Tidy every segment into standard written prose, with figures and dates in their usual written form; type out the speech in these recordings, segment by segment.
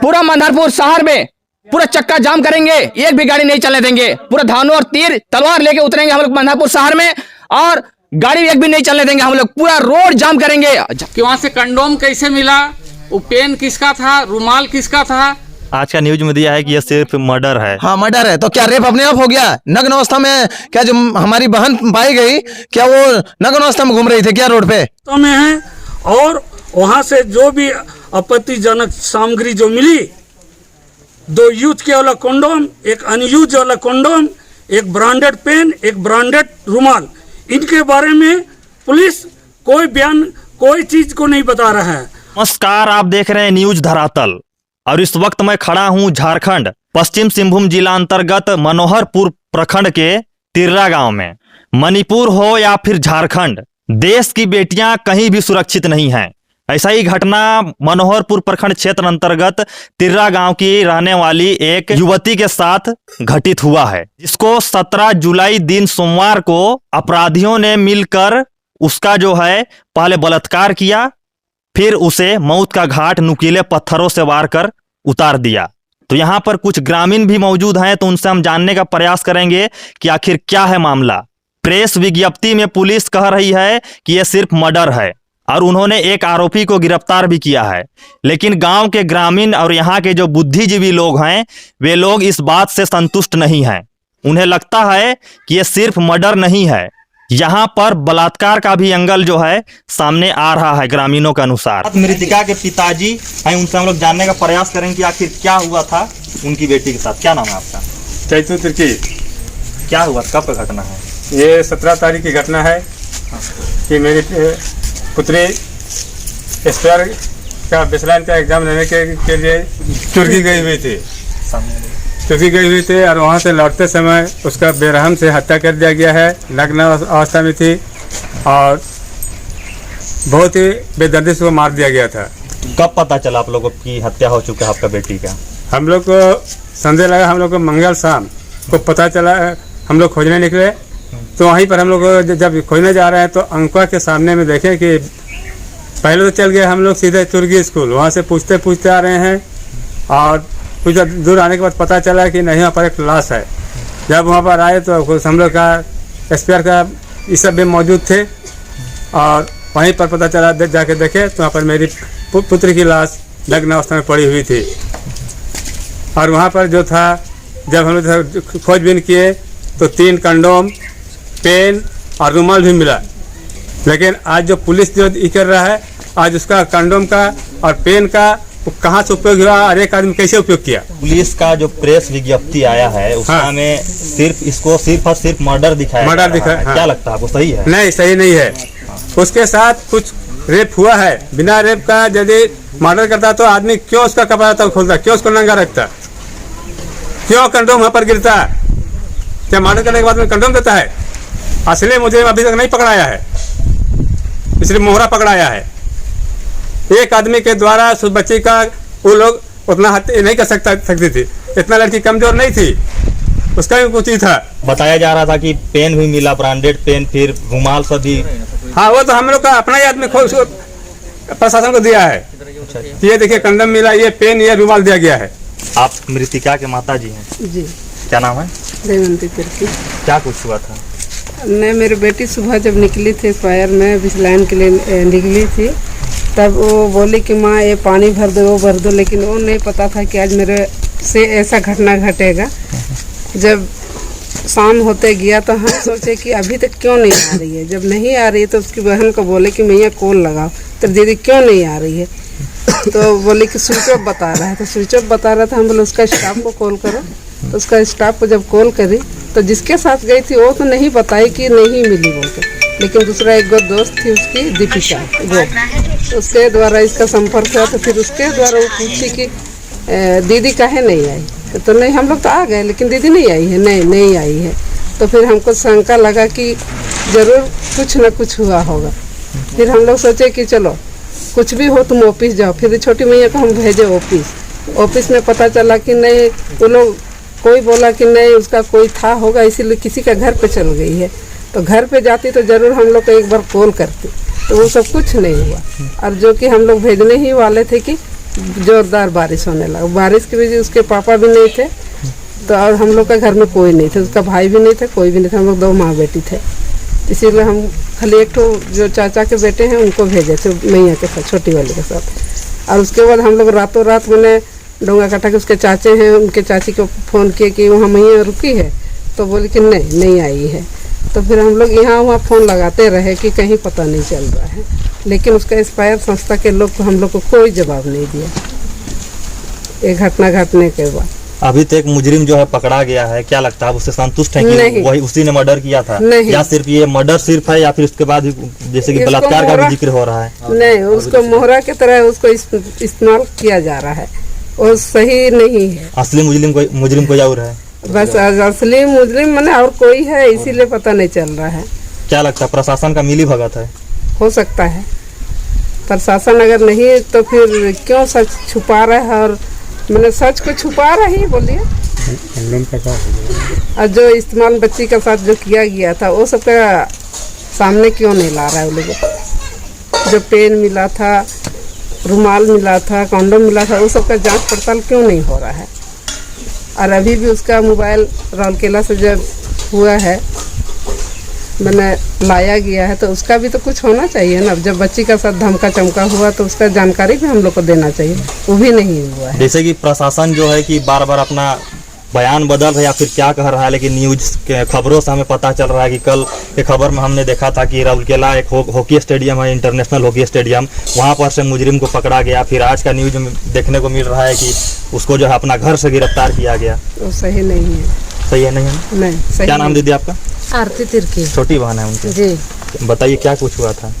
पूरा मंदारपुर शहर में पूरा चक्का जाम करेंगे, एक भी गाड़ी नहीं चलने देंगे। पूरा धानों और तीर तलवार लेके उतरेंगे हम लोग मंदारपुर शहर में, और गाड़ी एक भी नहीं चलने देंगे हम लोग। पूरा रोड जाम करेंगे। कि वहाँ से कंडोम कैसे मिला, वो पेन किसका था, रुमाल किसका था। आज का न्यूज में दिया है कि यह सिर्फ मर्डर है। हाँ मर्डर है, तो क्या रेप अपने आप हो गया? नग्न अवस्था में क्या जो हमारी बहन पाई गई, क्या वो नग्न अवस्था में घूम रही थी क्या रोड पे? तो में है, और वहाँ से जो भी आपत्तिजनक सामग्री जो मिली, 2 यूथ के वाला कंडोम, एक अनयूज वाला कंडोम, एक ब्रांडेड पेन, एक ब्रांडेड रुमाल, इनके बारे में पुलिस कोई बयान, कोई चीज को नहीं बता रहा है। नमस्कार, आप देख रहे हैं न्यूज धरातल, और इस वक्त मैं खड़ा हूं झारखंड पश्चिम सिंहभूम जिला अंतर्गत मनोहरपुर प्रखंड के तिर्रा गांव में। मणिपुर हो या फिर झारखंड, देश की बेटियां कहीं भी सुरक्षित नहीं हैं। ऐसा ही घटना मनोहरपुर प्रखंड क्षेत्र अंतर्गत तिर्रा गांव की रहने वाली एक युवती के साथ घटित हुआ है, जिसको 17 जुलाई दिन सोमवार को अपराधियों ने मिलकर उसका जो है पहले बलात्कार किया, फिर उसे मौत का घाट नुकीले पत्थरों से वार कर उतार दिया। तो यहाँ पर कुछ ग्रामीण भी मौजूद हैं, तो उनसे हम जानने का प्रयास करेंगे कि आखिर क्या है मामला। प्रेस विज्ञप्ति में पुलिस कह रही है कि यह सिर्फ मर्डर है, और उन्होंने एक आरोपी को गिरफ्तार भी किया है। लेकिन गांव के ग्रामीण और यहाँ के जो बुद्धिजीवी लोग हैं, वे लोग इस बात से संतुष्ट नहीं हैं। उन्हें लगता है कि यह सिर्फ मर्डर नहीं है, यहाँ पर बलात्कार का भी एंगल जो है सामने आ रहा है ग्रामीणों के अनुसार। मृतिका के पिताजी हैं, उनसे हम लोग जानने का प्रयास करेंगे कि आखिर क्या हुआ था उनकी बेटी के साथ। क्या नाम है आपका? चैतू तिर्की। क्या हुआ, कब का घटना है? ये 17 तारीख की घटना है कि मेरी पुत्री स्पेयर का बेसलाइन का एग्जाम देने के लिए तुर्की गई हुई थी। और वहाँ से लौटते समय उसका बेरहम से हत्या कर दिया गया है। नग्न अवस्था में थी और बहुत ही बेदर्दी से मार दिया गया था। कब पता चला आप लोगों की हत्या हो चुका है आपका बेटी का? हम लोग को संदेह लगा, हम लोग को मंगल शाम को पता चला। हम लोग खोजने निकले, तो वहीं पर हम लोग जब खोजने जा रहे हैं तो अंकुआ के सामने में देखें कि पहले तो चल गए हम लोग सीधे तुर्की स्कूल। वहाँ से पूछते पूछते आ रहे हैं, और कुछ दूर आने के बाद पता चला कि नहीं, वहाँ पर एक लाश है। जब वहाँ पर आए तो कुछ हम लोग का स्पेयर का ये सब भी मौजूद थे, और वहीं पर पता चला जाके देखे तो वहाँ पर मेरी पुत्र की लाश नग्न अवस्था में पड़ी हुई थी। और वहाँ पर जो था, जब हम लोग खोजबीन किए तो 3 कंडोम, पेन और रुमाल भी मिला। लेकिन आज जो पुलिस जो ये कर रहा है, आज उसका कंडोम का और पेन का कहाँ से उपयोग हुआ और एक आदमी कैसे उपयोग किया। पुलिस का जो प्रेस विज्ञप्ति आया है उसमें सिर्फ इसको सिर्फ और सिर्फ मर्डर दिखाया। मर्डर दिखाया। हाँ। क्या लगता है आपको, सही है? नहीं, सही नहीं है। उसके साथ कुछ रेप हुआ है। बिना रेप का यदि मर्डर करता तो आदमी क्यों उसका कपड़ा खोलता, क्यों उसको नंगा रखता, क्यों कंडोम वहाँ पर गिरता? क्या मर्डर करने के बाद में कंडोम देता है? असली मुझे अभी तक नहीं पकड़ाया है, इसलिए मोहरा पकड़ाया है। एक आदमी के द्वारा उस बच्ची का वो लोग उतना हत्या नहीं कर सकती थी। इतना लड़की कमजोर नहीं थी, उसका भी कुछ ही था। बताया जा रहा था कि पेन भी मिला, ब्रांडेड पेन, फिर रुमाल सब भी। हाँ, वो तो हम लोग का अपना ही आदमी प्रशासन को दिया है। ये देखिए कंडम मिला, ये पेन, ये रुमाल दिया गया है। आप मृतिका के माता जी हैं? जी। क्या नाम है? देवंती तिर्की। क्या कुछ हुआ था? नहीं, मेरी बेटी सुबह जब निकली थी फायर में बिसलाइन के लिए निकली थी, तब वो बोली कि माँ ये पानी भर दो, वो भर दो। लेकिन वो नहीं पता था कि आज मेरे से ऐसा घटना घटेगा। जब शाम होते गया तो हम सोचे कि अभी तक क्यों नहीं आ रही है। जब नहीं आ रही है तो उसकी बहन को बोले कि मैया कॉल लगाओ, तो दीदी क्यों नहीं आ रही है? तो बोले कि स्विच ऑफ बता रहा है। तो स्विच ऑफ बता रहा था। हम बोले उसका स्टाफ को कॉल करो। तो उसका स्टाफ को जब कॉल करी तो जिसके साथ गई थी वो तो नहीं बताई कि नहीं मिली वो तो, लेकिन दूसरा एक दोस्त थी उसकी, दीपिका, वो उसके द्वारा इसका संपर्क हुआ। तो फिर उसके द्वारा वो पूछी कि दीदी काहे नहीं आई? तो नहीं, हम लोग तो आ गए लेकिन दीदी नहीं आई है। नहीं आई है। तो फिर हमको शंका लगा कि जरूर कुछ न कुछ हुआ होगा। फिर हम लोग सोचे कि चलो कुछ भी हो तुम ऑफिस जाओ। फिर छोटी मैया को हम भेजे ऑफिस में पता चला कि नहीं, वो लोग कोई बोला कि नहीं उसका कोई था होगा, इसीलिए किसी का घर पे चल गई है। तो घर पे जाती तो ज़रूर हम लोग को एक बार कॉल करती, तो वो सब कुछ नहीं हुआ। और जो कि हम लोग भेजने ही वाले थे कि जोरदार बारिश होने लगा। बारिश की वजह से उसके पापा भी नहीं थे, तो और हम लोग का घर में कोई नहीं थे, उसका भाई भी नहीं था, कोई भी नहीं था, हम लोग 2 माँ बेटी थे। इसीलिए हम खाली एक तो जो चाचा के बेटे हैं उनको भेजे थे मैया के साथ, छोटी वाली के साथ। और उसके बाद हम लोग रातों रात मैंने डोंगा काटा के उसके चाचे हैं, उनके चाची को फ़ोन किए कि वहाँ मैया रुकी है, तो बोले कि नहीं आई है। तो फिर हम लोग यहाँ वहाँ फ़ोन लगाते रहे कि कहीं पता नहीं चल रहा है, लेकिन उसका एक्सपायर संस्था के लोग को हम लोग को कोई जवाब नहीं दिया ये घटना घटने के बाद। अभी तक मुजरिम जो है पकड़ा गया है, क्या लगता है आप उससे संतुष्ट हैं कि नहीं। वही उसी ने मर्डर किया था? नहीं। या सिर्फ ये मर्डर सिर्फ है, या फिर उसके बाद जैसे कि इसको बलात्कार का मोहरा- भी जिक्र हो रहा है? नहीं, उसको मोहरा की तरह उसको इस्तेमाल किया जा रहा है, वो सही नहीं है। असली मुजरिम कोई और है? बस असली मुजरिम माने और कोई है, इसीलिए पता नहीं चल रहा है। क्या लगता है प्रशासन का मिली भगत है? हो सकता है प्रशासन अगर नहीं तो फिर क्यों सच छुपा रहा है, और मैंने सच को छुपा रहा ही बोलिए। और जो इस्तेमाल बच्ची के साथ जो किया गया था वो सबका सामने क्यों नहीं ला रहा है वो लोग? जो पेन मिला था, रुमाल मिला था, कॉन्डम मिला था, वो सबका जांच पड़ताल क्यों नहीं हो रहा है? और अभी भी उसका मोबाइल राउरकेला से जब हुआ है मैंने लाया गया है, तो उसका भी तो कुछ होना चाहिए ना। जब बच्ची का साथ धमका चमका हुआ तो उसका जानकारी भी हम लोग को देना चाहिए, वो भी नहीं हुआ है। जैसे कि प्रशासन जो है कि बार बार अपना बयान बदल रहा है या फिर क्या कह रहा है, लेकिन न्यूज के खबरों से हमें पता चल रहा है कि कल के खबर में हमने देखा था कि राउरकेला एक हॉकी स्टेडियम है, इंटरनेशनल हॉकी स्टेडियम, वहां पर से मुजरिम को पकड़ा गया। फिर आज का न्यूज में देखने को मिल रहा है कि उसको जो है अपना घर से गिरफ्तार किया गया। वो सही नहीं है। सही है नहीं है? नहीं सही क्या नाम नहीं। दीदी आपका? आरती तिर्की छोटी बहन है उनकी। जी। बताइए क्या कुछ हुआ था?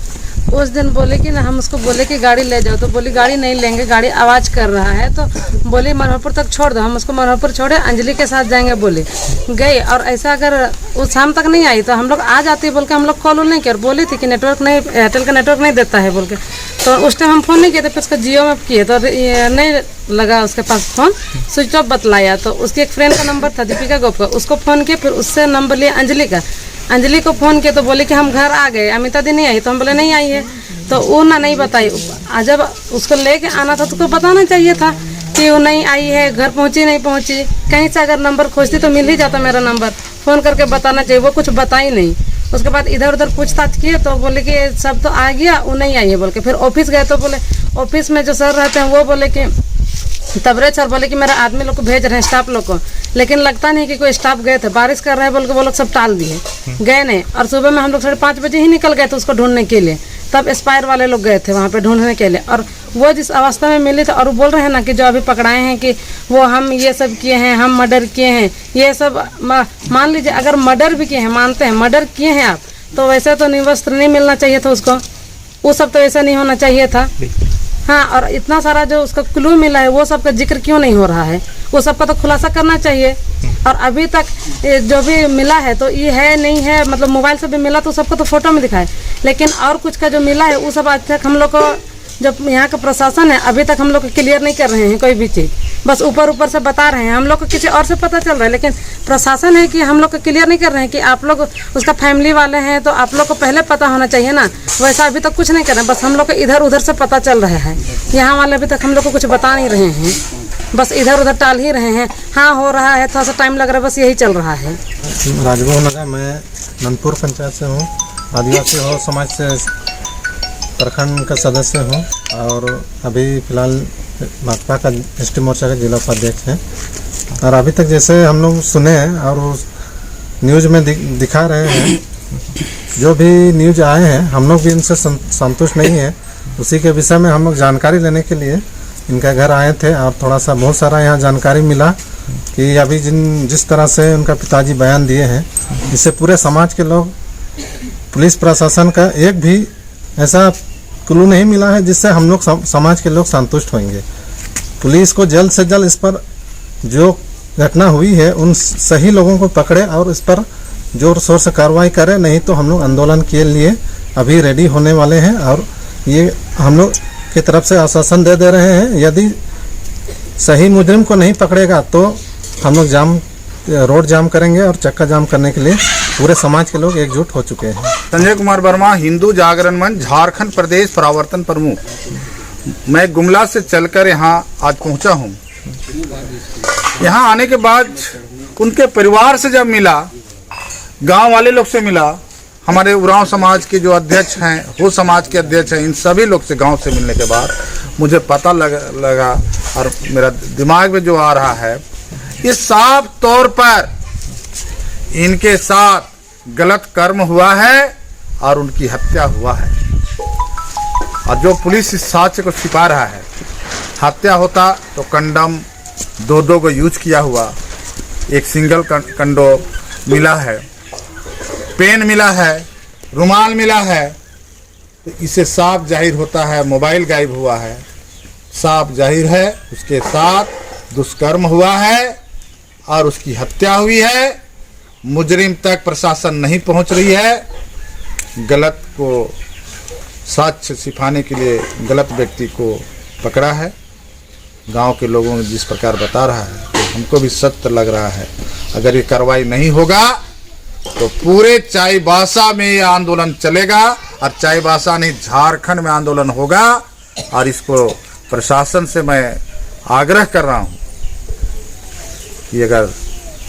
उस दिन बोले कि ना हम उसको बोले कि गाड़ी ले जाओ, तो बोली गाड़ी नहीं लेंगे, गाड़ी आवाज़ कर रहा है, तो बोली मनोहरपुर तक छोड़ दो। हम उसको मनोहरपुर छोड़े, अंजलि के साथ जाएंगे बोले, गए। और ऐसा अगर वो शाम तक नहीं आई तो हम लोग आ जाते बोल के हम लोग कॉल नहीं किया, और बोली थी कि नेटवर्क नहीं, एयरटेल का नेटवर्क नहीं देता है बोल के। तो उस टाइम हम फ़ोन नहीं किए थे, फिर उसका जियो में किए तो नहीं लगा उसके पास फ़ोन, स्विच ऑफ बतलाया। तो उसकी एक फ्रेंड का नंबर था दीपिका गोप का, उसको फ़ोन किया, फिर उससे नंबर लिया अंजलि का, अंजलि को फ़ोन किया तो बोले कि हम घर आ गए, अमिता दी नहीं आई। तो हम बोले नहीं आई है, तो वो ना नहीं बताई। जब उसको लेके आना था तो उसको बताना चाहिए था कि वो नहीं आई है, घर पहुंची नहीं पहुंची, कहीं से अगर नंबर खोजती तो मिल ही जाता मेरा नंबर, फ़ोन करके बताना चाहिए। वो कुछ बताई नहीं। उसके बाद इधर उधर पूछताछ किए तो बोले कि सब तो आ गया, वो नहीं आई है बोल के। फिर ऑफिस गए तो बोले, ऑफिस में जो सर रहते हैं वो बोले कि तबरेज सर बोले कि मेरा आदमी लोग को भेज रहे हैं, स्टाफ लोग को, लेकिन लगता नहीं कि कोई स्टाफ गए थे, बारिश कर रहे हैं बोल के वो लोग सब टाल दिए, गए नहीं। और सुबह में हम लोग 5:30 बजे ही निकल गए थे उसको ढूंढने के लिए, तब एस्पायर वाले लोग गए थे वहाँ पे ढूंढने के लिए। और वो जिस अवस्था में मिले थे, और वो बोल रहे हैं ना कि जो अभी पकड़ाए हैं कि वो हम ये सब किए हैं, हम मर्डर किए हैं, ये सब मान लीजिए अगर मर्डर भी किए हैं, मानते हैं मर्डर किए हैं आप, तो वैसे तो निवस्त्र नहीं मिलना चाहिए था उसको, वो सब तो ऐसा नहीं होना चाहिए था। हाँ, और इतना सारा जो उसका क्लू मिला है वो सब का जिक्र क्यों नहीं हो रहा है? वो सब का तो खुलासा करना चाहिए। और अभी तक जो भी मिला है तो ये है नहीं है, मतलब मोबाइल से भी मिला तो सबको तो फोटो में दिखाए, लेकिन और कुछ का जो मिला है वो सब आज तक हम लोग को, जब यहाँ का प्रशासन है अभी तक हम लोग को क्लियर नहीं कर रहे हैं कोई भी चीज़, बस ऊपर ऊपर से बता रहे हैं। हम लोग को किसी और से पता चल रहा है, लेकिन प्रशासन है कि हम लोग को क्लियर नहीं कर रहे हैं कि आप लोग उसका फैमिली वाले हैं तो आप लोग को पहले पता होना चाहिए ना। वैसा अभी तक कुछ नहीं कर रहे हैं, बस हम लोग को इधर उधर से पता चल रहा है। यहाँ वाले अभी तक हम लोग को कुछ बता नहीं रहे हैं, बस इधर उधर टाल ही रहे हैं। हाँ हो रहा है, थोड़ा सा टाइम लग रहा है, बस यही चल रहा है। राजभवन नगर, मैं नंदपुर पंचायत से हूँ, आदिवासी हो समाज से प्रखंड का सदस्य हूँ, और अभी फिलहाल भाजपा का एसटी मोर्चा का जिला उपाध्यक्ष है। और अभी तक जैसे हम लोग सुने हैं और न्यूज़ में दिखा रहे हैं, जो भी न्यूज़ आए हैं हम लोग भी इनसे संतुष्ट नहीं है। उसी के विषय में हम लोग जानकारी लेने के लिए इनका घर आए थे, और थोड़ा सा बहुत सारा यहाँ जानकारी मिला कि अभी जिस तरह से उनका पिताजी बयान दिए हैं, इससे पूरे समाज के लोग, पुलिस प्रशासन का एक भी ऐसा क्लू नहीं मिला है जिससे हम लोग समाज के लोग संतुष्ट होंगे। पुलिस को जल्द से जल्द इस पर जो घटना हुई है उन सही लोगों को पकड़े और इस पर जोर शोर से कार्रवाई करे, नहीं तो हम लोग आंदोलन के लिए अभी रेडी होने वाले हैं। और ये हम लोग की तरफ से आश्वासन दे रहे हैं, यदि सही मुजरिम को नहीं पकड़ेगा तो हम लोग रोड जाम करेंगे, और चक्का जाम करने के लिए पूरे समाज के लोग एकजुट हो चुके हैं। संजय कुमार वर्मा, हिंदू जागरण मंच झारखंड प्रदेश प्रवर्तन प्रमुख। मैं गुमला से चलकर यहाँ आज पहुँचा हूँ। यहाँ आने के बाद उनके परिवार से जब मिला, गांव वाले लोग से मिला, हमारे उरांव समाज के जो अध्यक्ष हैं, हो समाज के अध्यक्ष हैं, इन सभी लोग से गांव से मिलने के बाद मुझे पता लगा और मेरा दिमाग में जो आ रहा है, इस साफ तौर पर इनके साथ गलत कर्म हुआ है और उनकी हत्या हुआ है। और जो पुलिस इस साक्ष्य को छिपा रहा है, हत्या होता तो कंडम दो को यूज किया हुआ, एक सिंगल कंडो मिला है, पेन मिला है, रुमाल मिला है, तो इसे साफ जाहिर होता है मोबाइल गायब हुआ है। साफ जाहिर है उसके साथ दुष्कर्म हुआ है और उसकी हत्या हुई है। मुजरिम तक प्रशासन नहीं पहुंच रही है। गलत को साक्ष्य छिपाने के लिए गलत व्यक्ति को पकड़ा है। गांव के लोगों ने जिस प्रकार बता रहा है, तो हमको भी सत्य लग रहा है। अगर ये कार्रवाई नहीं होगा तो पूरे चाईबासा में ये आंदोलन चलेगा और चाईबासा नहीं झारखंड में आंदोलन होगा। और इसको प्रशासन से मैं आग्रह कर रहा हूँ कि अगर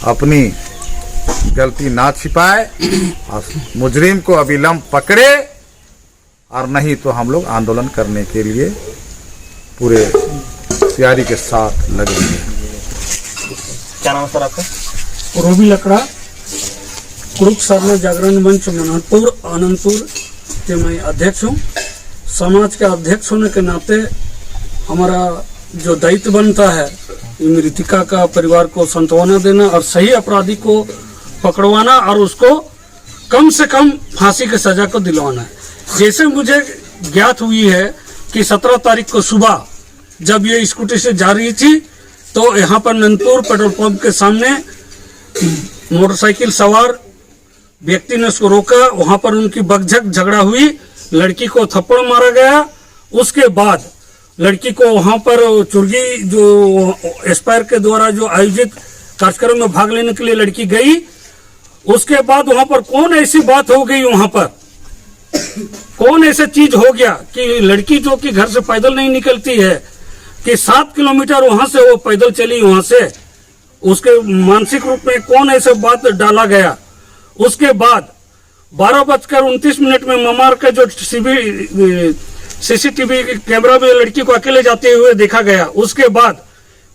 अपनी गलती ना छिपाए और मुजरिम को अविलंब पकड़े, और नहीं तो हम लोग आंदोलन करने के लिए पूरे तैयारी के साथ लगेंगे। क्या नाम है सर आपका? रोबी लकड़ा, कुरुक सरना जागरण मंच मनहरपुर आनंदपुर के मैं अध्यक्ष हूँ। समाज के अध्यक्ष होने के नाते हमारा जो दायित्व बनता है, मृतिका का परिवार को सांत्वना देना और सही अपराधी को पकड़वाना और उसको कम से कम फांसी की सजा को दिलवाना है। जैसे मुझे ज्ञात हुई है कि 17 तारीख को सुबह जब ये स्कूटी से जा रही थी, तो यहाँ पर नंदपुर पेट्रोल पंप के सामने मोटरसाइकिल सवार व्यक्ति ने उसको रोका। वहां पर उनकी बकझक झगड़ा हुई, लड़की को थप्पड़ मारा गया। उसके बाद लड़की को वहां पर चुर्गी जो एस्पायर के द्वारा जो आयोजित कार्यक्रम में भाग लेने के लिए लड़की गई। उसके बाद वहां पर कौन ऐसी बात हो गई, वहां पर कौन ऐसा चीज हो गया कि लड़की जो कि घर से पैदल नहीं निकलती है, कि 7 किलोमीटर वहां से वो पैदल चली, वहां से उसके मानसिक रूप में कौन ऐसा बात डाला गया। उसके बाद 12:29 में ममार का जो सीसीटीवी कैमरा में लड़की को अकेले जाते हुए देखा गया। उसके बाद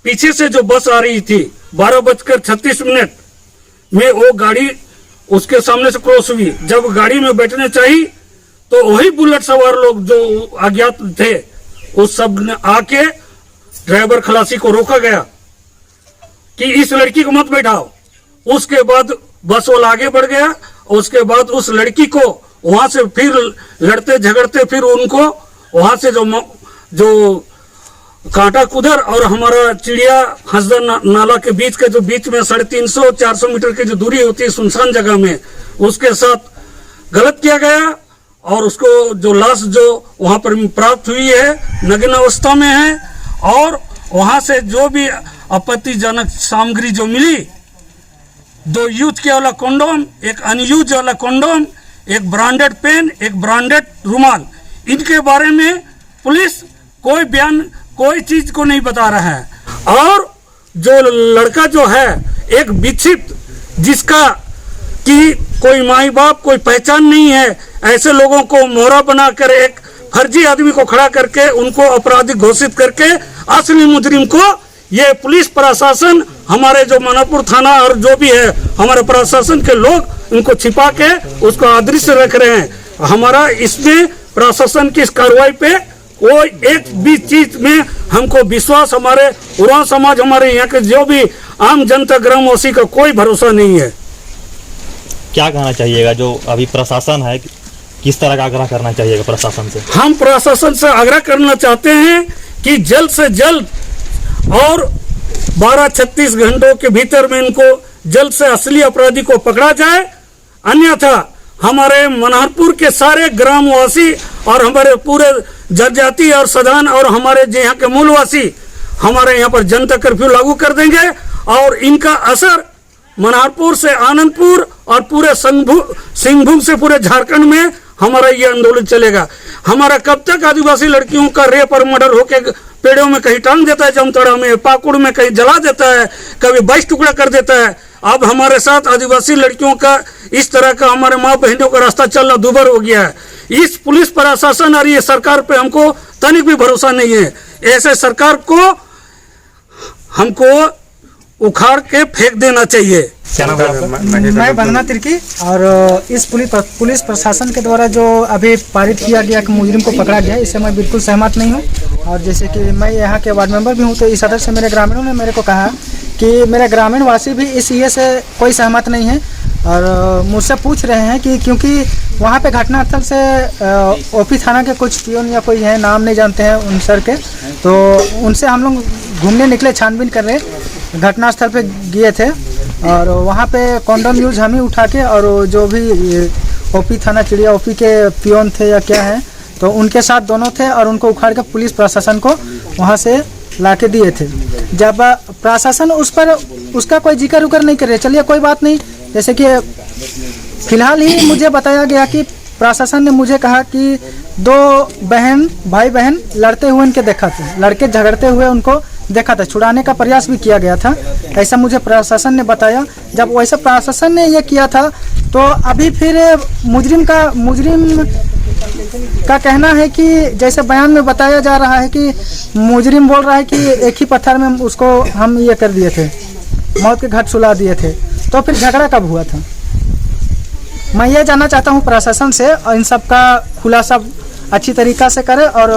पीछे से जो बस आ रही थी 12:36 में वो गाड़ी उसके सामने से क्रॉस हुई। जब गाड़ी में बैठने चाहिए तो वही बुलेट सवार लोग जो अज्ञात थे, उस सब ने आके ड्राइवर खलासी को रोका गया कि इस लड़की को मत बैठाओ। उसके बाद बस वाला आगे बढ़ गया। उसके बाद उस लड़की को वहां से फिर लड़ते झगड़ते फिर उनको वहां से जो कांटा कुदर और हमारा चिड़िया हंसदा नाला के बीच के जो बीच में 350-400 मीटर की जो दूरी होती है सुनसान जगह में, उसके साथ गलत किया गया। और उसको जो लाश जो वहां पर प्राप्त हुई है नग्न अवस्था में है। और वहां से जो भी आपत्तिजनक सामग्री जो मिली, 2 यूज किया वाला कंडोम, एक अनयूज वाला कंडोम, एक ब्रांडेड पेन, एक ब्रांडेड रुमाल, इनके बारे में पुलिस कोई बयान कोई चीज को नहीं बता रहा है। और जो लड़का जो है एक विक्षिप्त, जिसका कि कोई माई बाप कोई पहचान नहीं है, ऐसे लोगों को मोहरा बनाकर एक फर्जी आदमी को खड़ा करके उनको अपराधी घोषित करके असली मुजरिम को ये पुलिस प्रशासन, हमारे जो मनहरपुर थाना और जो भी है हमारे प्रशासन के लोग उनको छिपा के उसको अदृश्य रख रहे हैं। हमारा इसमें प्रशासन की इस कार्रवाई पे कोई एक भी चीज में हमको विश्वास, हमारे उरांव समाज, हमारे यहाँ के जो भी आम जनता ग्रामवासी का कोई भरोसा नहीं है। क्या कहना चाहिएगा जो अभी प्रशासन है, किस तरह का आग्रह करना चाहिएगा प्रशासन से? हम प्रशासन से आग्रह करना चाहते हैं कि जल्द से जल्द और 12-36 घंटों के भीतर में इनको जल्द से असली अपराधी को पकड़ा जाए। अन्यथा हमारे मनहरपुर के सारे ग्रामवासी और हमारे पूरे जनजाति और सदान और हमारे यहाँ के मूलवासी हमारे यहाँ पर जनता कर्फ्यू लागू कर देंगे। और इनका असर मनहरपुर से आनंदपुर और पूरे सिंहभूम से पूरे झारखंड में हमारा ये आंदोलन चलेगा। हमारा कब तक आदिवासी लड़कियों का रेप और मर्डर होके पेड़ों में कहीं टांग देता है, जामताड़ा में, पाकुड़ में कहीं जला देता है, कभी 22 टुकड़ा कर देता है। अब हमारे साथ आदिवासी लड़कियों का इस तरह का हमारे माँ बहनों का रास्ता चलना दुभर हो गया है। इस पुलिस प्रशासन और ये सरकार पे हमको तनिक भी भरोसा नहीं है। ऐसे सरकार को हमको उखाड़ के फेंक देना चाहिए। मैं वंदना तिर्की, और इस पुलिस प्रशासन के द्वारा जो अभी पारित किया गया कि मुजरिम को पकड़ा गया, इससे मैं बिल्कुल सहमत नहीं हूँ। और जैसे कि मैं यहाँ के वार्ड मेंबर भी हूँ, तो इस हद से मेरे ग्रामीणों ने मेरे को कहा कि मेरे ग्रामीण वासी भी इस ये से कोई सहमत नहीं है, और मुझसे पूछ रहे हैं कि क्योंकि वहाँ पे घटनास्थल से ओपी थाना के कुछ पियोन या कोई है, नाम नहीं जानते हैं उन सर के, तो उनसे हम लोग घूमने निकले, छानबीन कर रहे, घटनास्थल पे गए थे, और वहाँ पे कॉन्डम यूज हम ही उठा के, और जो भी ओपी थाना चिड़िया ओपी के पियोन थे या क्या है, तो उनके साथ दोनों थे, और उनको उखाड़ के पुलिस प्रशासन को वहाँ से ला के दिए थे। जब प्रशासन उस पर उसका कोई जिक्र उकर नहीं कर रहे, चलिए कोई बात नहीं। जैसे कि फिलहाल ही मुझे बताया गया कि प्रशासन ने मुझे कहा कि 2 भाई बहन लड़ते हुए उनके देखा था, लड़के झगड़ते हुए उनको देखा था, छुड़ाने का प्रयास भी किया गया था, ऐसा मुझे प्रशासन ने बताया। जब वैसे प्रशासन ने ये किया था, तो अभी फिर मुजरिम का कहना है कि जैसे बयान में बताया जा रहा है कि मुजरिम बोल रहा है कि एक ही पत्थर में उसको हम ये कर दिए थे, मौत के घाट सुला दिए थे, तो फिर झगड़ा कब हुआ था? मैं ये जानना चाहता हूँ प्रशासन से, और इन सब का खुलासा अच्छी तरीक़ा से करे और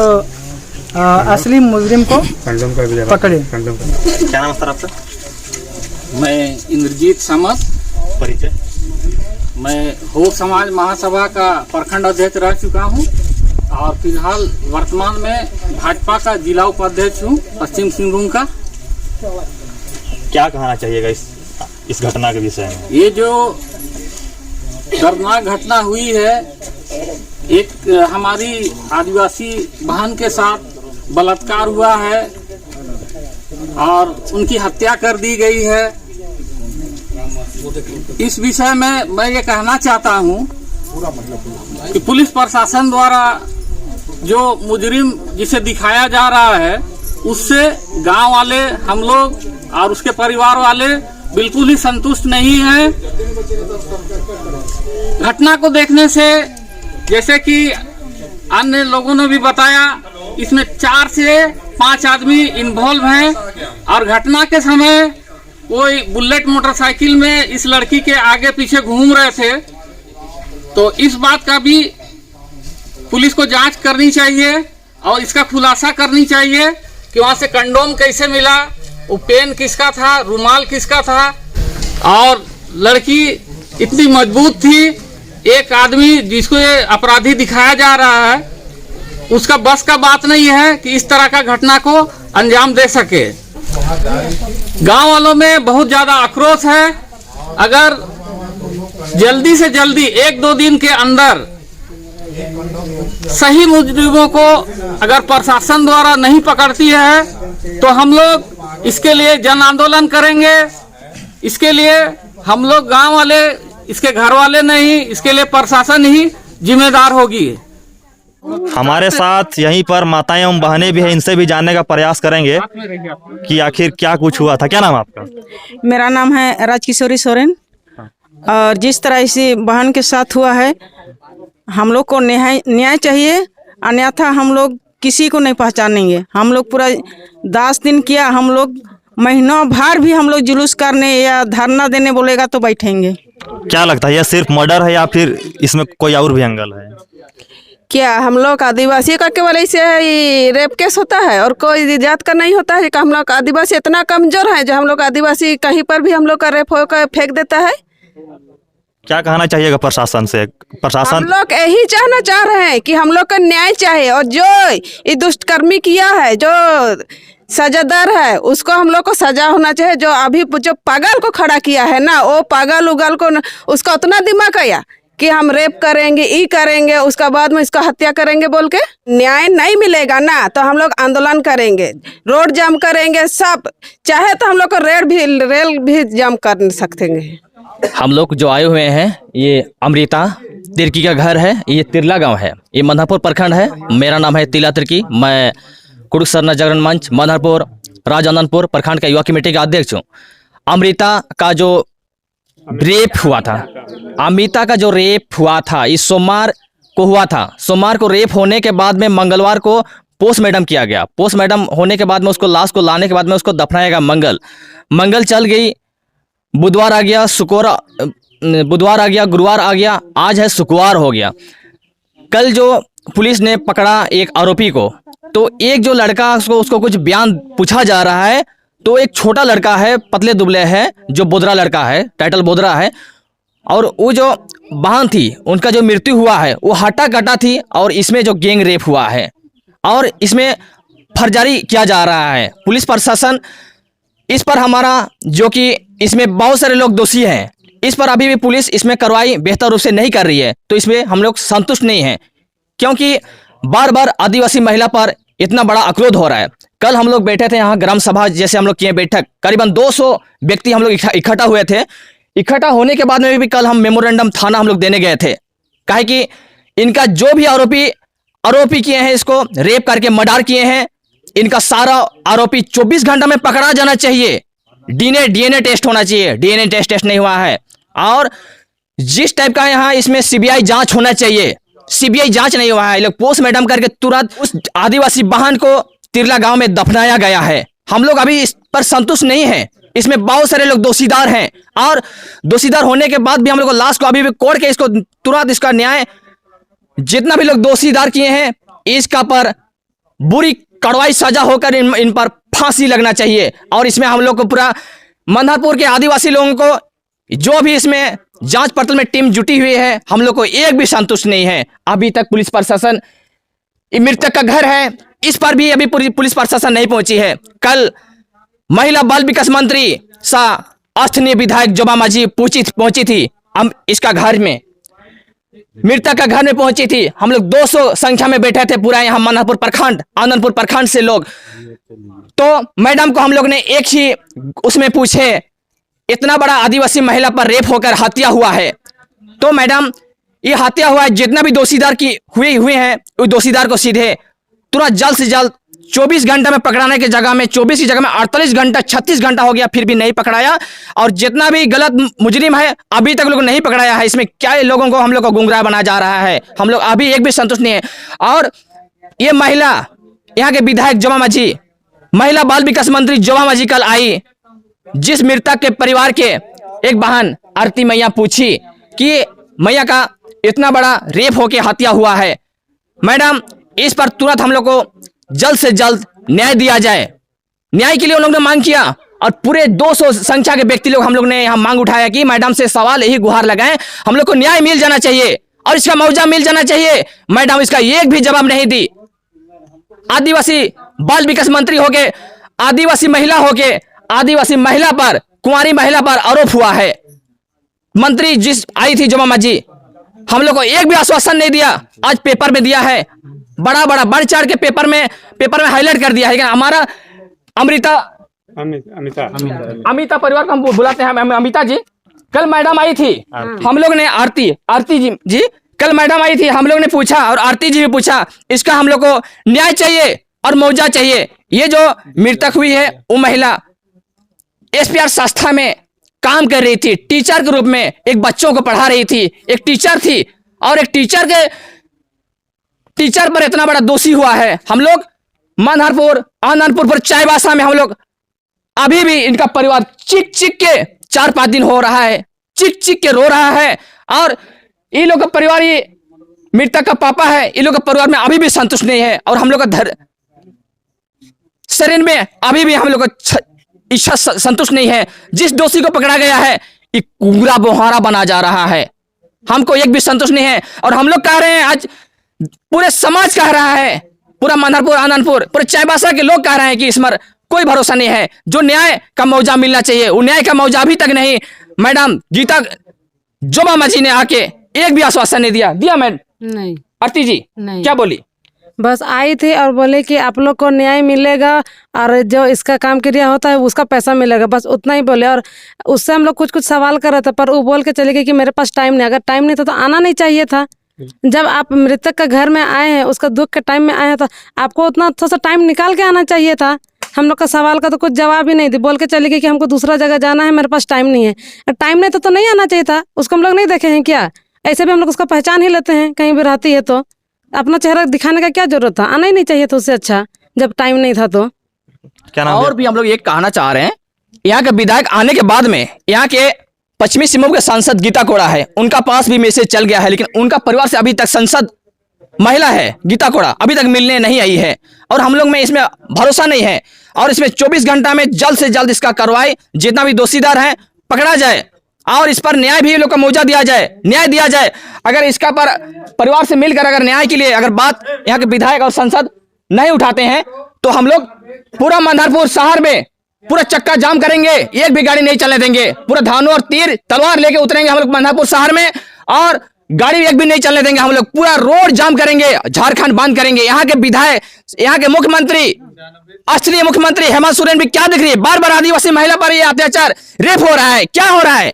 असली मुजरिम को पकड़े। क्या नाम सर आपका? मैं इंद्रजीत समत, परिचय? मैं हो समाज महासभा का प्रखंड अध्यक्ष रह चुका हूं, और फिलहाल वर्तमान में भाजपा का जिला उपाध्यक्ष हूं पश्चिम सिंहभूम का। क्या कहना चाहिएगा इस घटना के विषय में? ये जो दर्दनाक घटना हुई है, एक हमारी आदिवासी बहन के साथ बलात्कार हुआ है और उनकी हत्या कर दी गई है। इस विषय में मैं ये कहना चाहता हूं कि पुलिस प्रशासन द्वारा जो मुजरिम जिसे दिखाया जा रहा है, उससे गांव वाले, हम लोग और उसके परिवार वाले बिल्कुल ही संतुष्ट नहीं हैं। घटना को देखने से, जैसे कि अन्य लोगों ने भी बताया, इसमें 4 से 5 आदमी इन्वॉल्व हैं, और घटना के समय कोई बुलेट मोटरसाइकिल में इस लड़की के आगे पीछे घूम रहे थे। तो इस बात का भी पुलिस को जांच करनी चाहिए और इसका खुलासा करनी चाहिए कि वहां से कंडोम कैसे मिला, वो पेन किसका था, रुमाल किसका था, और लड़की इतनी मजबूत थी। एक आदमी जिसको ये अपराधी दिखाया जा रहा है, उसका बस का बात नहीं है कि इस तरह का घटना को अंजाम दे सके। गांव वालों में बहुत ज्यादा आक्रोश है। अगर जल्दी से जल्दी 1-2 दिन के अंदर सही मुजरिमों को अगर प्रशासन द्वारा नहीं पकड़ती है, तो हम लोग इसके लिए जन आंदोलन करेंगे। इसके लिए हम लोग गांव वाले, इसके घर वाले नहीं, इसके लिए प्रशासन ही जिम्मेदार होगी। हमारे साथ यहीं पर माताएं एवं बहनें भी हैं, इनसे भी जानने का प्रयास करेंगे कि आखिर क्या कुछ हुआ था। क्या नाम आपका? मेरा नाम है राजकिशोरी सोरेन। और जिस तरह इसी बहन के साथ हुआ है, हम लोग को न्याय चाहिए, अन्यथा हम लोग किसी को नहीं पहचानेंगे। हम लोग पूरा 10 दिन किया, हम लोग महीनों भर भी हम लोग जुलूस करने या धरना देने बोलेगा तो बैठेंगे। क्या लगता है, यह सिर्फ मर्डर है या फिर इसमें कोई और भी एंगल है? क्या हम लोग आदिवासी का केवल ऐसे रेप केस होता है और कोई जात का नहीं होता है? कि हम लोग आदिवासी इतना कमजोर है जो हम लोग आदिवासी कहीं पर भी हम लोग का रेप होकर फेंक देता है? क्या कहना चाहिएगा प्रशासन से? प्रशासन, हम लोग यही चाहना चाह रहे हैं कि हम लोग का न्याय चाहिए, और जो ये दुष्कर्मी किया है, जो सजादार है, उसको हम लोग को सजा होना चाहिए। जो अभी जो पागल को खड़ा किया है ना, वो पागल उगल को उसका उतना दिमाग आया कि हम रेप करेंगे, ई करेंगे, उसका बाद में इसका हत्या करेंगे बोल के। न्याय नहीं मिलेगा ना, तो हम लोग आंदोलन करेंगे, रोड जाम करेंगे, सब चाहे तो हम लोग को रेल भी जाम कर सकते हैं। हम लोग जो आए हुए हैं ये अमृता तिर्की का घर है, ये तिरला गांव है, ये मधुपुर प्रखंड है। मेरा नाम है तिला तिर्की, मैं कुड़ुक सरना जागरण मंच मधुपुर राजनांदपुर प्रखंड का युवा कमेटी का अध्यक्ष हूँ। अमृता का जो रेप हुआ था, अमृता का जो रेप हुआ था इस सोमवार को हुआ था। सोमवार को रेप होने के बाद में मंगलवार को पोस्टमार्टम किया गया। पोस्टमार्टम होने के बाद में उसको लाश को लाने के बाद में उसको दफनाया गया। मंगल चल गई, बुधवार आ गया, बुधवार आ गया, गुरुवार आ गया, आज है शुक्रवार हो गया। कल जो पुलिस ने पकड़ा एक आरोपी को, तो एक जो लड़का उसको कुछ बयान पूछा जा रहा है, तो एक छोटा लड़का है, पतले दुबले है, जो बोधरा लड़का है, टाइटल बोधरा है, और वो जो बहन थी उनका जो मृत्यु हुआ है वो हटा कटा थी, और इसमें जो गैंग रेप हुआ है और इसमें फर्जारी किया जा रहा है। पुलिस प्रशासन इस पर हमारा जो कि इसमें बहुत सारे लोग दोषी हैं, इस पर अभी भी पुलिस इसमें कार्रवाई बेहतर रूप से नहीं कर रही है, तो इसमें हम लोग संतुष्ट नहीं हैं, क्योंकि बार बार आदिवासी महिला पर इतना बड़ा आक्रोश हो रहा है। कल हम लोग बैठे थे यहाँ ग्राम सभा जैसे हम लोग किए बैठक, करीबन 200 व्यक्ति हम लोग इकट्ठा हुए थे। इकट्ठा होने के बाद में भी कल हम मेमोरेंडम थाना हम लोग देने गए थे, काहे कि इनका जो भी आरोपी किए हैं, इसको रेप करके मर्डर किए हैं, इनका सारा आरोपी 24 घंटा में पकड़ा जाना चाहिए। डीएनए टेस्ट होना चाहिए, डीएनए टेस्ट नहीं हुआ है। और जिस टाइप का यहाँ इसमें सीबीआई जांच होना चाहिए, सीबीआई जांच नहीं हुआ है। लोग पोस्टमार्टम करके तुरंत उस आदिवासी बहन को तिरला गांव में दफनाया गया है। हम लोग अभी इस पर संतुष्ट नहीं है। इसमें बहुत सारे लोग दोषीदार हैं, और दोषीदार होने के बाद भी हम लोग लाश को अभी भी कोर्ट के इसको तुरंत इसका न्याय, जितना भी लोग दोषीदार किए हैं इसका पर बुरी कार्रवाई सजा होकर इन पर फांसी लगना चाहिए। और इसमें हम लोग को पूरा मधुपुर के आदिवासी लोगों को जो भी इसमें जांच पड़ताल में टीम जुटी हुई है, हम लोग को एक भी संतुष्ट नहीं है। अभी तक पुलिस प्रशासन, मृतक का घर है, इस पर भी अभी पूरी पुलिस प्रशासन नहीं पहुंची है। कल महिला बाल विकास मंत्री स्थानीय विधायक जोबा माझी पहुंची थी हम इसका घर में, मृतक का घर में पहुंची थी। हम लोग 200 संख्या में बैठे थे पूरा यहाँ मधुपुर प्रखंड, आनंदपुर प्रखंड से लोग। तो मैडम को हम लोग ने एक ही उसमें पूछे, इतना बड़ा आदिवासी महिला पर रेप होकर हत्या हुआ है, तो मैडम ये हत्या हुआ है, जितना भी दोषीदार की हुए हैं उस दोषीदार को सीधे तुरंत जल्द से जल्द 24 घंटा में पकड़ाने की जगह में 24 की जगह में 48 घंटा 36 घंटा हो गया, फिर भी नहीं पकड़ाया। और जितना भी गलत मुजरिम है अभी तक लोग नहीं पकड़ाया है। इसमें क्या लोगों को हम लोग को गुमराह बनाया जा रहा है, हम लोग अभी एक भी संतुष्ट नहीं है। और ये महिला यहाँ के विधायक जोबा माझी, महिला बाल विकास मंत्री जोबा माझी कल आई, जिस मृतक के परिवार के एक बहन आरती मैया पूछी कि मैया का इतना बड़ा रेप होके हत्या हुआ है, मैडम इस पर तुरंत हम लोग को जल्द से जल्द न्याय दिया जाए। न्याय के लिए उन लोगों ने मांग किया, और पूरे 200 संख्या के व्यक्ति लोग हम लोग ने यहाँ मांग उठाया कि मैडम से सवाल यही गुहार लगाएं, हम लोग को न्याय मिल जाना चाहिए और इसका मुआवजा मिल जाना चाहिए। मैडम इसका एक भी जवाब नहीं दी। आदिवासी बाल विकास मंत्री होके, आदिवासी महिला होके, आदिवासी महिला पर, कुंवारी महिला पर आरोप हुआ है। मंत्री जिस आई थी जोबा माझी, हम लोग को एक भी आश्वासन नहीं दिया। आज पेपर में दिया है, बड़ा बढ़ चढ़ के पेपर में हाईलाइट कर दिया है। लेकिन हमारा अमिता परिवार को हम बुलाते हैं अमिता जी। कल मैडम आई थी, हम लोग ने आरती जी कल मैडम आई थी, हम लोग ने पूछा और आरती जी भी पूछा, इसका हम लोग को न्याय चाहिए और मुआवजा चाहिए। ये जो मृतक हुई है वो महिला SPR संस्था में काम कर रही थी, टीचर के रूप में एक बच्चों को पढ़ा रही थी, एक टीचर थी, और एक टीचर पर इतना बड़ा दोषी हुआ है। हम लोग मधुपुर आनंदपुर पर चाईबासा में हम लोग अभी भी इनका परिवार चिक के 4-5 दिन हो रहा है, चिक के रो रहा है। और इन लोग का परिवार, ये मृतक का पापा है, इन लोग का परिवार में अभी भी संतुष्ट नहीं है। और हम लोग का शरीर में अभी भी हम लोग का इच्छा संतुष्ट नहीं है। जिस दोषी को पकड़ा गया है ये कुंगरा बोहारा बना जा रहा है, हमको एक भी संतुष्ट नहीं है। और हम लोग कह रहे हैं, आज पूरे समाज कह रहा है, पूरा मधुपुर आनंदपुर पूरे चाईबासा के लोग कह रहे हैं कि इस पर कोई भरोसा नहीं है। जो न्याय का मुआवजा मिलना चाहिए वो न्याय का मुआवजा अभी तक नहीं। मैडम गीता जोबा माझी ने आके एक भी आश्वासन नहीं दिया मैडम। नहीं। आरती जी नहीं। क्या बोली? बस आई थी और बोले कि आप लोग को न्याय मिलेगा और जो इसका काम क्रिया होता है उसका पैसा मिलेगा, बस उतना ही बोले। और उससे हम लोग कुछ कुछ सवाल कर रहे थे, पर वो बोल के चले गए कि मेरे पास टाइम नहीं। अगर टाइम नहीं था तो आना नहीं चाहिए था। जब आप मृतक का घर में आए हैं, उसका दुख के टाइम में आए हैं, तो आपको उतना थोड़ा सा टाइम निकाल के आना चाहिए था। हम लोग का सवाल का तो कुछ जवाब ही नहीं दी, बोल के चले गए कि हमको दूसरा जगह जाना है, मेरे पास टाइम नहीं है। टाइम नहीं था तो नहीं आना चाहिए था। उसको हम लोग नहीं देखे हैं क्या? ऐसे भी हम लोग उसका पहचान ही लेते हैं, कहीं भी रहती है तो अपना चेहरा दिखाने का क्या जरूरत था? आना ही नहीं चाहिए था उससे अच्छा, जब टाइम नहीं था तो। क्या नाम और भी हम लोग ये कहना चाह रहे हैं, यहाँ के विधायक आने के बाद में यहाँ के पश्चिमी सिंहभूम के सांसद गीता कोड़ा है, उनका पास भी मैसेज चल गया है, लेकिन उनका परिवार से अभी तक सांसद महिला है गीता कोड़ा अभी तक मिलने नहीं आई है। और हम लोग में इसमें भरोसा नहीं है, और इसमें 24 घंटा में जल्द से जल्द इसका कार्रवाई, जितना भी दोषीदार है पकड़ा जाए और इस पर न्याय भी लोग को मुआवजा दिया जाए, न्याय दिया जाए। अगर इसका पर परिवार से मिलकर अगर न्याय के लिए अगर बात यहाँ के विधायक और सांसद नहीं उठाते हैं तो हम लोग पूरा मंदहरपुर शहर में पूरा चक्का जाम करेंगे, एक भी गाड़ी नहीं चलने देंगे। पूरा धानों और तीर तलवार लेके उतरेंगे हम लोग मंदहरपुर शहर में, और गाड़ी एक भी नहीं चलने देंगे। हम लोग पूरा रोड जाम करेंगे, झारखंड बंद करेंगे। यहाँ के विधायक, यहाँ के मुख्यमंत्री, असली मुख्यमंत्री हेमंत सोरेन भी क्या दिख रही है? बार बार आदिवासी महिला पर ये अत्याचार, रेप हो रहा है, क्या हो रहा है?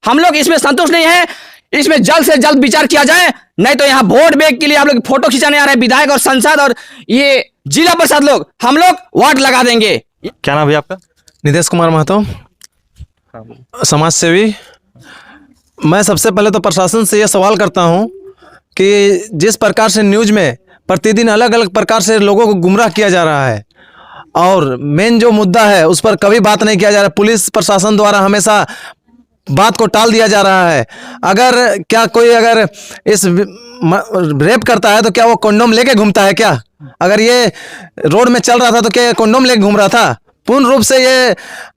हम लोग इसमें संतुष्ट नहीं है, इसमें जल्द से जल्द विचार किया जाए, नहीं तो यहाँ वोट बैंक के लिए आप लोग फोटो खिंचाने आ रहे हैं विधायक और सांसद और ये जिला परिषद लोग, हम लोग वोट लगा देंगे। क्या नाम है आपका? नितेश कुमार महतो, समाज सेवी। मैं सबसे पहले तो प्रशासन से यह सवाल करता हूं कि जिस प्रकार से न्यूज में प्रतिदिन अलग अलग प्रकार से लोगों को गुमराह किया जा रहा है और मेन जो मुद्दा है उस पर कभी बात नहीं किया जा रहा है। पुलिस प्रशासन द्वारा हमेशा बात को टाल दिया जा रहा है। अगर क्या कोई अगर इस रेप करता है तो क्या वो कंडोम लेके घूमता है क्या? अगर ये रोड में चल रहा था तो क्या ये कंडोम लेके घूम रहा था? पूर्ण रूप से ये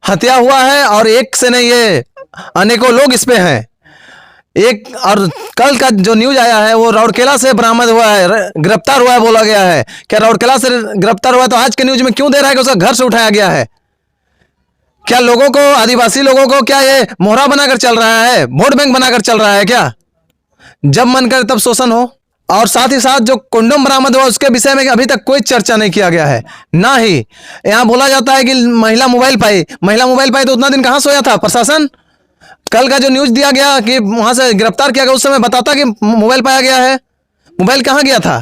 हत्या हुआ है और एक से नहीं, ये अनेकों लोग इस पे हैं। एक और कल का जो न्यूज आया है वो राउरकेला से बरामद हुआ है, गिरफ्तार हुआ है बोला गया है। क्या राउरकेला से गिरफ्तार हुआ है तो आज के न्यूज में क्यों दे रहा है कि उसका घर से उठाया गया है? क्या लोगों को, आदिवासी लोगों को क्या ये मोहरा बनाकर चल रहा है, वोट बैंक बनाकर चल रहा है क्या? जब मन करे तब शोषण हो। और साथ ही साथ जो कंडोम बरामद हुआ उसके विषय में अभी तक कोई चर्चा नहीं किया गया है। ना ही यहाँ बोला जाता है कि महिला मोबाइल पाई, महिला मोबाइल पाई तो उतना दिन कहाँ सोया था प्रशासन? कल का जो न्यूज दिया गया कि वहां से गिरफ्तार किया गया उस समय बताता कि मोबाइल पाया गया है, मोबाइल कहाँ गया था?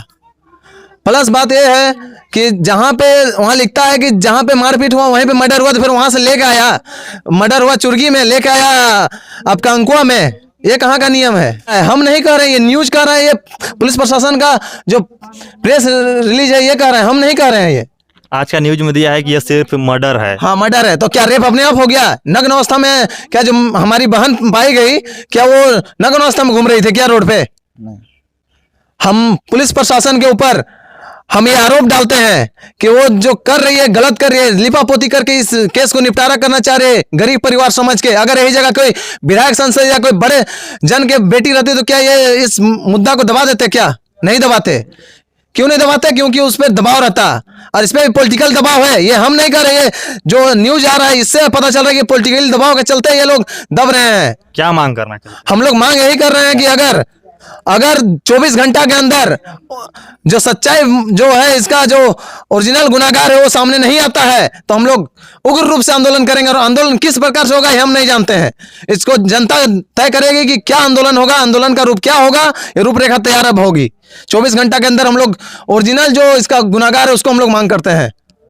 प्लस बात यह है कि जहाँ पे वहाँ लिखता है कि जहाँ पे मारपीट हुआ वहीं पे मर्डर हुआ, तो फिर वहां से लेके आया, मर्डर हुआ चुर्गी में, लेके आया आपका अंकुआ में। ये कहाँ का नियम है? हम नहीं कह रहे, ये न्यूज कह रहे हैं, ये पुलिस प्रशासन का जो प्रेस रिलीज है ये कह रहे हैं, हम नहीं कह रहे हैं। ये आज का न्यूज में दिया है कि यह सिर्फ मर्डर है। हाँ मर्डर है, तो क्या रेप अपने आप हो गया? नग्न अवस्था में क्या जो हमारी बहन पाई गई, क्या वो नग्न अवस्था में घूम रही थी क्या रोड पे? हम पुलिस प्रशासन के ऊपर हम ये आरोप डालते हैं कि वो जो कर रही है गलत कर रही है, लिपापोती करके इस केस को निपटारा करना चाह रहे हैं गरीब परिवार समझ के। अगर यही जगह कोई विधायक सांसद या कोई बड़े जन के बेटी रहती तो क्या ये इस मुद्दा को दबा देते? क्या नहीं दबाते? क्यों नहीं दबाते? क्योंकि उस पर दबाव रहता, और इस पर पॉलिटिकल दबाव है। ये हम नहीं कर रहे, जो न्यूज आ रहा है इससे पता चल रहा है कि पॉलिटिकल दबाव के चलते ये लोग दब रहे हैं। क्या मांग करना चाहिए? हम लोग मांग यही कर रहे हैं कि अगर 24 घंटा के अंदर जो सच्चाई जो है, इसका जो ओरिजिनल गुनाहगार है वो सामने नहीं आता है तो हम लोग उग्र रूप से आंदोलन करेंगे। और आंदोलन किस प्रकार से होगा ये हम नहीं जानते हैं, इसको जनता तय करेगी कि क्या आंदोलन होगा, आंदोलन का रूप क्या होगा, ये रूपरेखा तैयार अब होगी। 24 घंटा के अंदर हम लोग ओरिजिनल जो इसका गुनाहगार है उसको हम लोग मांग करते हैं।